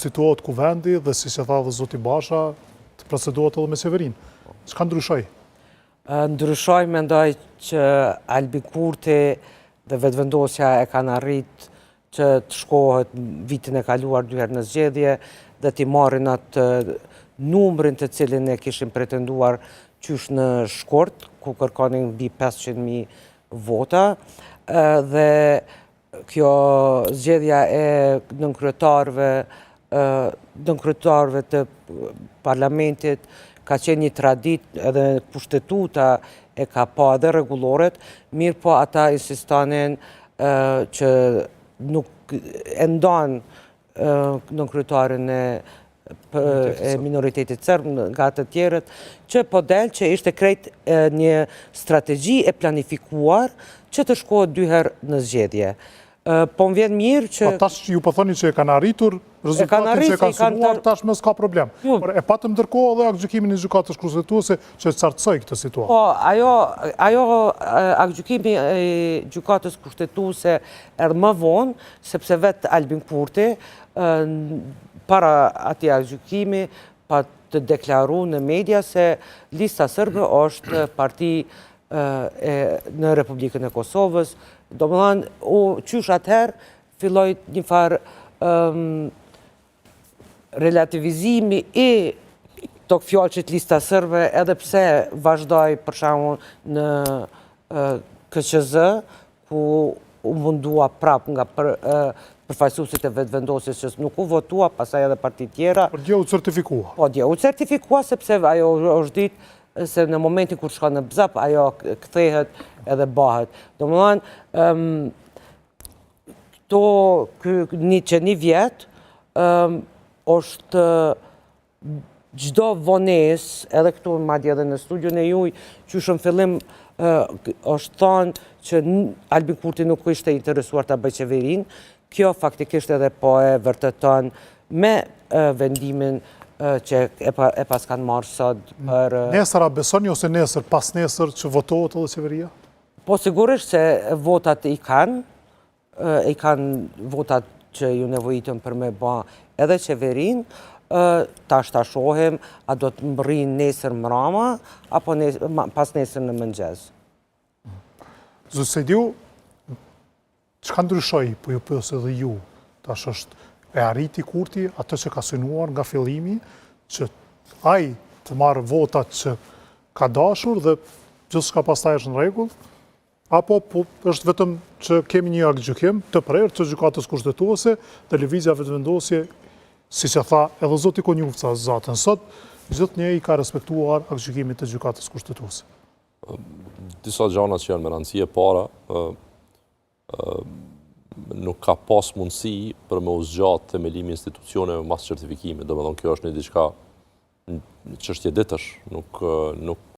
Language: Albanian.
situohet kuvendi dhe si që tha dhe zoti Basha, të procedohet edhe me Severin. Çka ndryshoj? Ndryshoj mendoj që Albi Kurti dhe vetëvendosja e kanë arrit që të shkohet vitin e kaluar 2 herë në zgjedhje dhe t'i marrin atë numrin të cilin e kishin pretenduar qysh në shkort, ku kërkonin mbi 500.000 vota, dhe kjo zgjedhja e nënkryetarëve të parlamentit ka qenë një tradit edhe kushtetuta e ka pa edhe reguloret, mirë po ata insistanin që nuk e ndonë nënkryetarin e minoritetit serb nga të tjerët, që po del që ishte krejt një strategji e planifikuar që të shkohet 2 herë në zgjedhje. Po më vjen mirë që... Po tash ju po thoni që e kanë arritur rezultatin që e kanë synuar, tash më s'ka problem. Por e patëm ndërkohë edhe aktgjykimin e gjykatës kushtetuese që cartësoi këtë situatë. Po, ajo aktgjykimi e gjykatës kushtetuese erdhi më vonë, sepse vetë Albin Kurti para atij aktgjykimi pa të deklaruar në media se Lista Serbe është parti në Republikën e Kosovës. Domethënë, qysh atëherë filloi një farë relativizimi i të fjalëqit Lista Serbe, edhe pse vazhdoi për shembull në KQZ, ku u mundua prap nga përfaqësuesit e vetëvendosjes që nuk u votua, pastaj edhe parti tjera. Por dje u certifikua. Po, dje u certifikua sepse ajo është ditë se në momentin kur shkon në BZAP, ajo kthehet edhe bëhet. Domethënë, që një vjet është çdo vonesë, edhe këtu madje edhe në studion e juaj, që në fillim është thënë që Albin Kurti nuk ishte interesuar ta bëjë qeverinë. Kjo faktikisht edhe po e vërteton me vendimin që e pas kanë marrë sot për... Nesër a besoni ose nesër, pas nesër që votohet edhe qeveria? Po sigurisht se votat i kanë votat që ju nevojitën për me ba edhe qeverin, ta shohim a do të mbërrin nesër mrama, apo pas nesër në mëngjes. Zot Sejdiu, çka ndryshoi, po ju pyes edhe ju, tash është e arriti Kurti atë që ka synuar nga fillimi, që ai të marrë votat që ka dashur dhe gjithçka pastaj është në rregull, apo është vetëm që kemi një aktgjykim të prerë të gjykatës kushtetuese dhe lëvizja vetëvendosje, siç e tha edhe zoti Konjufca zatën sot, gjithnjë i ka respektuar aktgjykimin të gjykatës kushtetuese. Disa gjëra që janë me rëndësi e para, nuk ka pas mundësi për me u zgjatë themelimi institucioneve mas certifikimit. Domethënë kjo është një diçka në çështje ditësh, nuk